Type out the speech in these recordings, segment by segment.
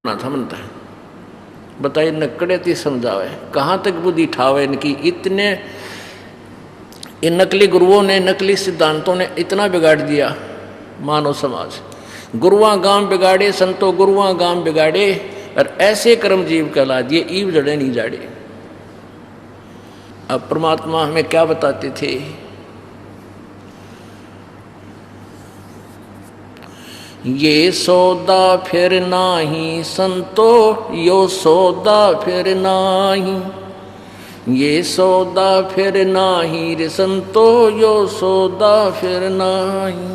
ना था मनता है। बताइए नकड़े ती समझावे कहाँ तक बुद्धि ठावे इनकी। इतने इन नकली गुरुओं ने नकली सिद्धांतों ने इतना बिगाड़ दिया मानव समाज। गुरुआ गांव बिगाड़े संतो गुरुआ गांव बिगाड़े और ऐसे कर्म जीव कहला दिए ईव जड़े नहीं जाड़े। अब परमात्मा हमें क्या बताते थे, ये सौदा फिर नाही संतो यो सौदा फिर नाही, ये सौदा फिर नाही रे संतो यो सौदा फिर नाही।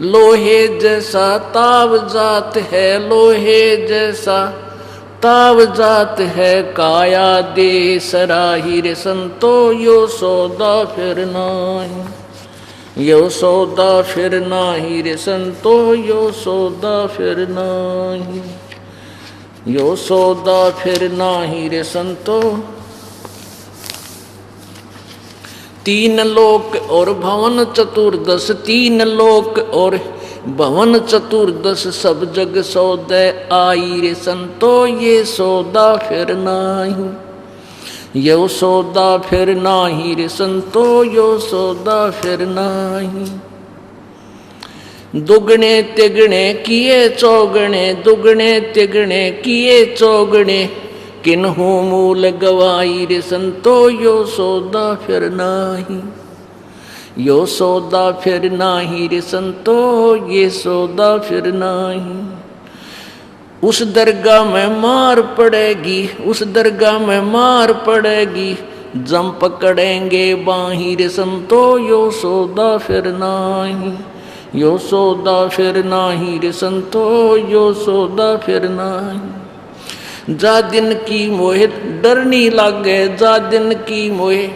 लोहे जैसा ताव जात है, लोहे जैसा ताव जात है, काया दे सराही रे संतो यो सौदा फिर नाही, यो सौदा फिर नाही रे संतो यो सौदा फिर नाही, यो सौदा फिर नाही रे संतो। तीन लोक और भवन चतुर्दश, तीन लोक और भवन चतुर्दश, सब जग सौदे आई रे संतो ये सौदा फिर नाही, यो सौदा फिर नाही रे संतो यो सौदा फिर नाही। दुगने तिगने किए चौगने, दुगने तिगने किए चौगने, किन्हू मूल गवाई रे संतो यो सौदा फिर नाही, यो सौदा फिर नाही रे संतो ये सौदा फिर नाही। उस दरगाह में मार पड़ेगी, उस दरगाह में मार पड़ेगी, जम पकड़ेंगे बाही रे संतो यो सौदा फिर नाही, यो सौदा फिर नाही रे संतो यो सौदा फिर नाही। जा दिन की मोहे डरनी लागे, जा दिन की मोहे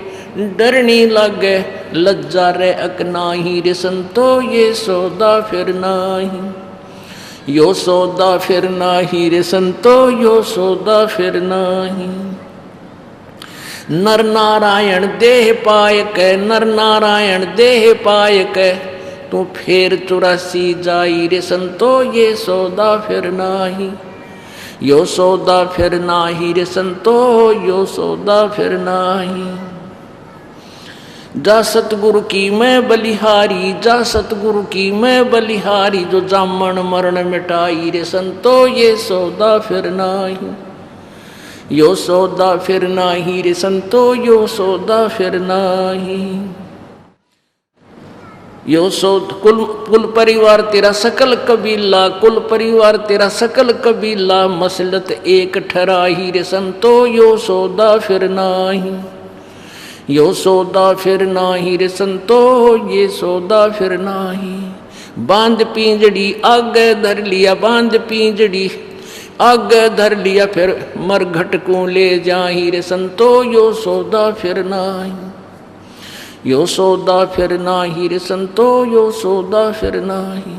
डरनी लागे, लज्जा रे अकनाही रे संतो ये सौदा फिर नाही, यो सौदा फिर नाही रे संतो यो सौदा फिर नाही। नर नारायण देह पाय के, नर नारायण देह पाय के, तू फेर 84 जाई रे संतो ये सौदा फिर नाही, यो सौदा फिर नाही रे संतो यो सौदा फिर नाही। जा सतगुरु की मैं बलिहारी, जा सतगुरु की मैं बलिहारी, जो जामन मरण मिटाई रे संतो ये सौदा फिर नाही, यो सौदा फिर नाही रे संतो यो सौदा फिर नाही। यो कुल परिवार तेरा सकल कबीला, कुल परिवार तेरा सकल कबीला, मसलत एक ठहराही रे संतो यो सौदा फिर नाही, यो सौदा फिर नाही रे संतो ये सौदा फिर नाही। बांध पिंजड़ी आगे धर लिया, बांध पिंजड़ी आगे धर लिया, फिर मरघट को ले जाही रे संतो यो सौदा फिर नाही, यो सौदा फिर नाही रे संतो यो सौदा फिर नाही।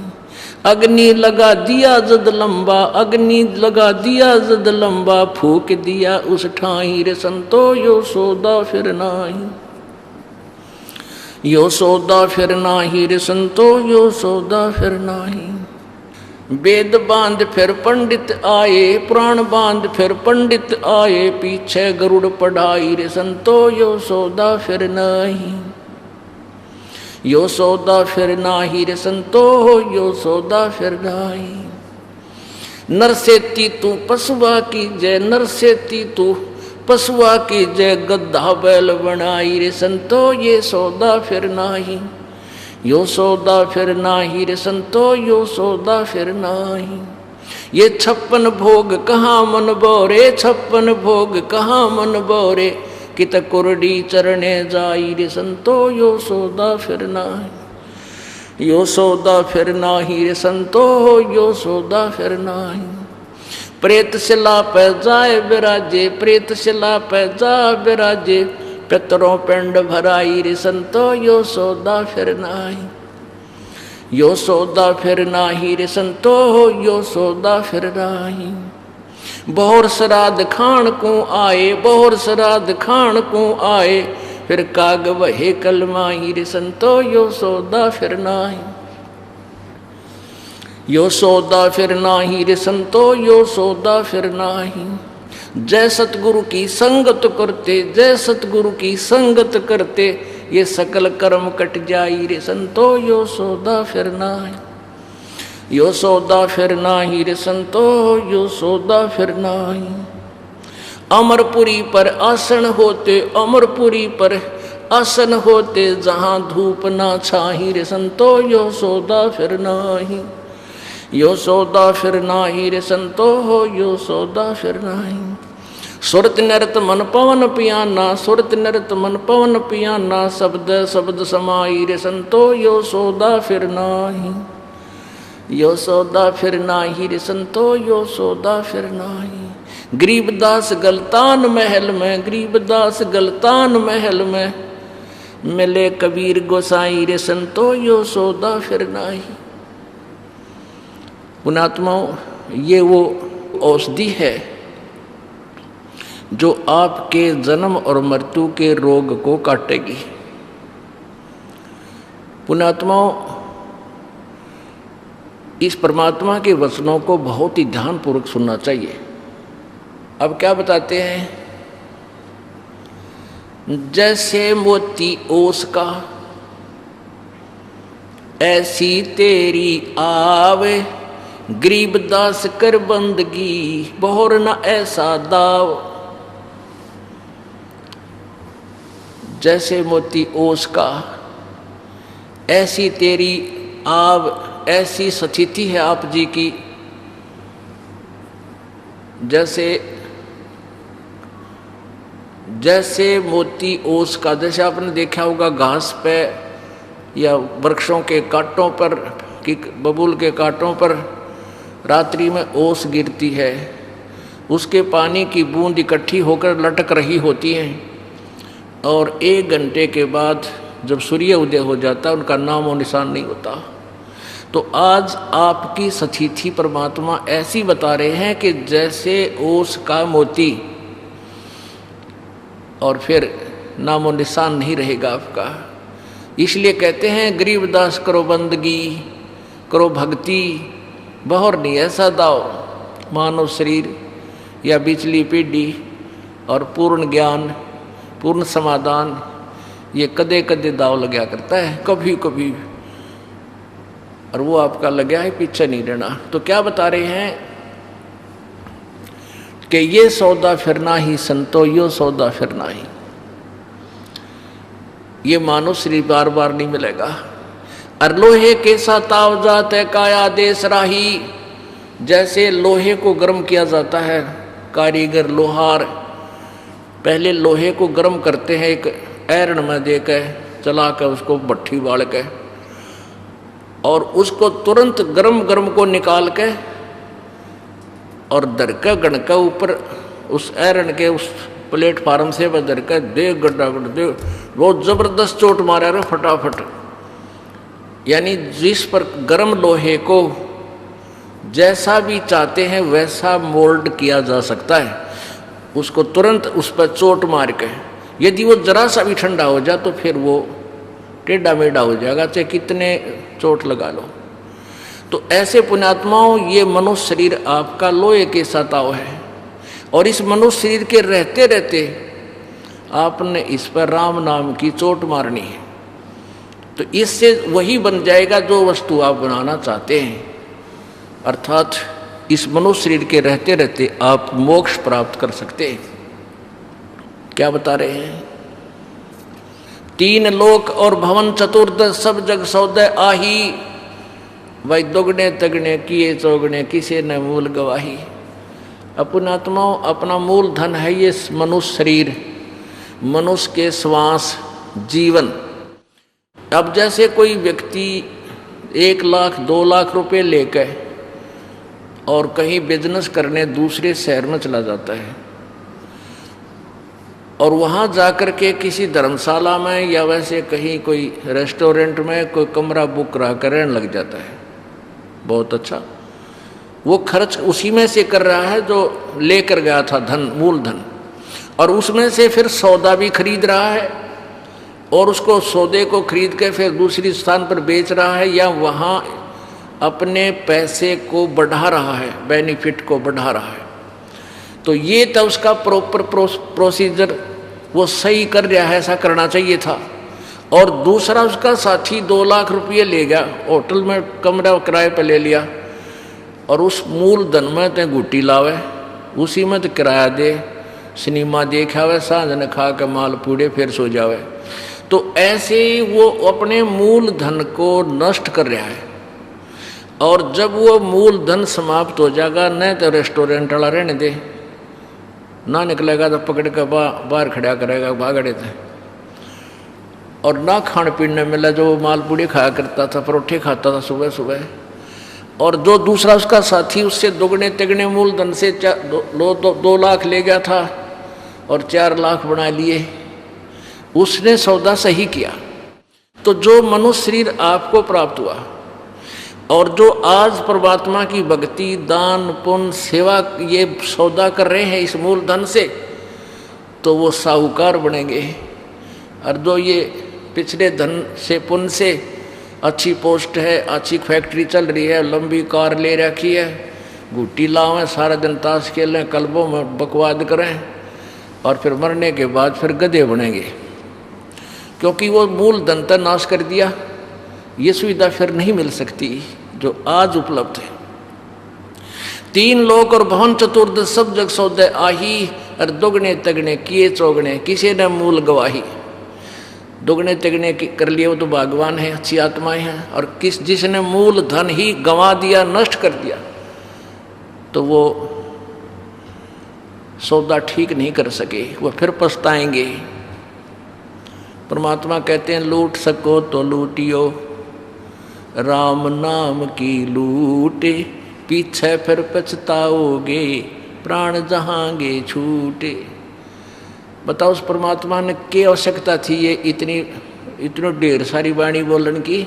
अग्नि लगा दिया जद लंबा, अग्नि लगा दिया जद लंबा, फूक दिया उस ठाई रे संतो यो सौदा फिर नाही, यो सौदा फिर नाही रे संतो यो सौदा फिर नाही। वेद बांध फिर पंडित आए, पुराण बांध फिर पंडित आए, पीछे गरुड़ पढ़ाई रे संतो यो सौदा फिर नाही, यो सौदा फिर नाही रे संतो यो सौदा फिर नाही। नर सेती तू पशुआ की जय, नर सेती तू पशुआ की जय, गद्दा बैल बनाई रे संतो ये सौदा फिर नाही, यो सौदा फिर नाही रे संतो यो सौदा फिर नाही। ये 56 भोग कहाँ मन बोरे, 56 भोग कहाँ मन बोरे, कित कुरडी चरणे जाई रे संतो यो सौदा फिर नाही, यो सौदा फिर नाही रे संतो यो सौदा फिर नाही। प्रेत शिला पे जाए बिराजे, प्रेत शिला पे जा बिराजे, पितरों पिंड भराई रे संतो यो सौदा फिर नाही, यो सौदा फिर नाही रे संतो यो सौदा फिर नाही। बहुर श्राद्ध खान को आए, बहुर श्राद्ध खान को आए, फिर काग वहे कलमाही रे संतो यो सौदा फिर नाही, यो सौदा फिर नाही रे संतो, यो सौदा फिर नाही। जय सतगुरु की संगत करते, जय सतगुरु की संगत करते, ये सकल कर्म कट जाई रे संतो, यो सौदा फिर नाही। यो सौदा फिर नाही रे संतो, यो सौदा फिर नाही। अमरपुरी पर आसन होते, अमरपुरी पर आसन होते, जहां धूप ना छाही रे संतो, यो सौदा फिर नाही। यो सौदा फिर नाही रे संतो, यो सौदा फिर नाही। सुरत नरत मन पवन पियाना, सुरत नरत मन पवन पियाना, शब्द शब्द समाई रे संतो, यो सौदा फिर नाही। यो सौदा फिर नाही रे संतो, यो सौदा फिर नाही। गरीबदास गलतान महल में, गरीबदास गलतान महल में, मिले कबीर गोसाई रे संतो, यो सौदा फिर नाही। पुणात्माओं, ये वो औषधि है जो आपके जन्म और मृत्यु के रोग को काटेगी। पुणात्माओं, इस परमात्मा के वचनों को बहुत ही ध्यानपूर्वक सुनना चाहिए। अब क्या बताते हैं? जैसे मोती ओस का ऐसी तेरी आवे, गरीबदास कर बंदगी बहुर न ऐसा दाव। जैसे मोती ओस का ऐसी तेरी आव, ऐसी स्थिति है आप जी की, जैसे जैसे मोती ओस का। जैसे आपने देखा होगा घास पे या वृक्षों के कांटों पर कि बबूल के कांटों पर रात्रि में ओस गिरती है, उसके पानी की बूंद इकट्ठी होकर लटक रही होती है, और 1 घंटे के बाद जब सूर्य उदय हो जाता है उनका नामो निशान नहीं होता। तो आज आपकी स्थिति परमात्मा ऐसी बता रहे हैं कि जैसे ओस का मोती, और फिर नामो निशान नहीं रहेगा आपका। इसलिए कहते हैं गरीबदास करो बंदगी, करो भक्ति, बहुर नहीं ऐसा दाव। मानव शरीर या बिचली पीढ़ी और पूर्ण ज्ञान, पूर्ण समाधान, ये कदे कदे दाव लगा करता है, कभी कभी, और वो आपका लगा है, पीछे नहीं रहना। तो क्या बता रहे हैं कि ये सौदा फिरना ही संतो, यो सौदा फिरना ही। ये मानो शरीर बार बार नहीं मिलेगा। और लोहे के साथ ताव जाते काया देश राही। जैसे लोहे को गर्म किया जाता है, कारीगर लोहार पहले लोहे को गर्म करते हैं, एक ऐरण में देकर चला कर उसको भट्ठी बाल के, और उसको तुरंत गरम गरम को निकाल के और दरका गणका ऊपर उस ऐरण के उस प्लेटफार्म से वह दरका दे गड्ढा गड्ढा दे, बहुत जबरदस्त चोट मारा रहे फटाफट। यानी जिस पर गरम लोहे को जैसा भी चाहते हैं वैसा मोल्ड किया जा सकता है, उसको तुरंत उस पर चोट मार के। यदि वो जरा सा भी ठंडा हो जाए तो फिर वो टेढ़ा मेढ़ा हो जाएगा, चाहे कितने चोट लगा लो। तो ऐसे पुण्यात्माओं, ये मनुष्य शरीर आपका लोहे के सताव है, और इस मनुष्य शरीर के रहते रहते आपने इस पर राम नाम की चोट मारनी है। तो इससे वही बन जाएगा जो वस्तु आप बनाना चाहते हैं। अर्थात इस मनुष्य शरीर के रहते रहते आप मोक्ष प्राप्त कर सकते हैं। क्या बता रहे हैं? 3 लोक और भवन चतुर्दश सब जग सौदे आही। वही दोगुने तगने किए चौगुने किसे न मूल गवाही। अपनात्माओं, अपना मूल धन है ये मनुष्य शरीर, मनुष्य के श्वास, जीवन। अब जैसे कोई व्यक्ति 1 लाख 2 लाख रुपए लेकर और कहीं बिजनेस करने दूसरे शहर में चला जाता है, और वहाँ जाकर के किसी धर्मशाला में या वैसे कहीं कोई रेस्टोरेंट में कोई कमरा बुक करा कर रहने लग जाता है, बहुत अच्छा। वो खर्च उसी में से कर रहा है जो लेकर गया था धन, मूल धन, और उसमें से फिर सौदा भी खरीद रहा है, और उसको सौदे को खरीद के फिर दूसरी स्थान पर बेच रहा है, या वहाँ अपने पैसे को बढ़ा रहा है, बेनिफिट को बढ़ा रहा है। तो ये तो उसका प्रॉपर प्रोसीजर वो सही कर रहा है, ऐसा करना चाहिए था। और दूसरा उसका साथी 2 लाख रुपये ले गया, होटल में कमरा किराए पे ले लिया, और उस मूलधन में ते गुटी लावे, उसी में तो किराया दे, सिनेमा देख आवे, सांझ न खा के माल पूड़े फिर सो जावे। तो ऐसे ही वो अपने मूलधन को नष्ट कर रहा है। और जब वो मूलधन समाप्त हो जाएगा, न तो रेस्टोरेंट वाला रहने दे, ना निकलेगा तो पकड़ के बाहर खड़ा करेगा भागड़े थे, और ना खाने पीने मिला। जो मालपूड़ी खाया करता था, परोठे खाता था सुबह सुबह, और जो दूसरा उसका साथी उससे दुगने तिगने मूलधन से 2 लाख ले गया था और 4 लाख बना लिए, उसने सौदा सही किया। तो जो मनुष्य शरीर आपको प्राप्त हुआ और जो आज परमात्मा की भक्ति, दान, पुण्य, सेवा ये सौदा कर रहे हैं इस मूलधन से, तो वो साहूकार बनेंगे। और जो ये पिछले धन से, पुण्य से अच्छी पोस्ट है, अच्छी फैक्ट्री चल रही है, लंबी कार ले रखी है, गुट्टी लावें, सारा दिन ताश खेलें, क्लबों में बकवाद करें, और फिर मरने के बाद फिर गधे बनेंगे, क्योंकि वो मूलधन का नाश कर दिया। ये सुविधा फिर नहीं मिल सकती जो आज उपलब्ध है। 3 लोक और भवन चतुर्दश सब जग सौदे आही, और दुगने तगने किए चौगने किसी ने मूल गवाही। दुगने तगने कर लिए वो तो भगवान है, अच्छी आत्माएं हैं, और जिसने मूल धन ही गंवा दिया, नष्ट कर दिया, तो वो सौदा ठीक नहीं कर सके, वो फिर पछताएंगे। परमात्मा कहते हैं लूट सको तो लूटियो, राम नाम की लूटे, पीछे फिर पछताओगे, प्राण जहांगे छूटे। बताओ उस परमात्मा ने क्या आवश्यकता थी ये इतनी ढेर सारी वाणी बोलन की?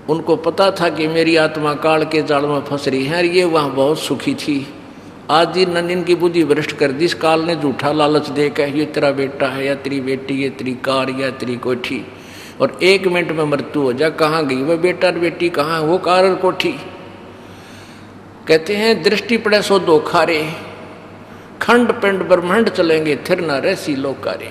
उनको पता था कि मेरी आत्मा काल के जाल में फंस रही है, ये वहाँ बहुत सुखी थी। आज इनकी बुद्धि भ्रष्ट कर दी इस काल ने, झूठा लालच देकर ये तेरा बेटा है या तेरी बेटी, ये तेरी कार या तेरी कोठी, और 1 मिनट में मृत्यु हो जा। कहाँ गई वह बेटा और बेटी, कहाँ वो कार और कोठी? कहते हैं दृष्टि पड़े सो 2 खारे, खंड पिंड ब्रह्मांड चलेंगे, थिर न रहसी लोकारे।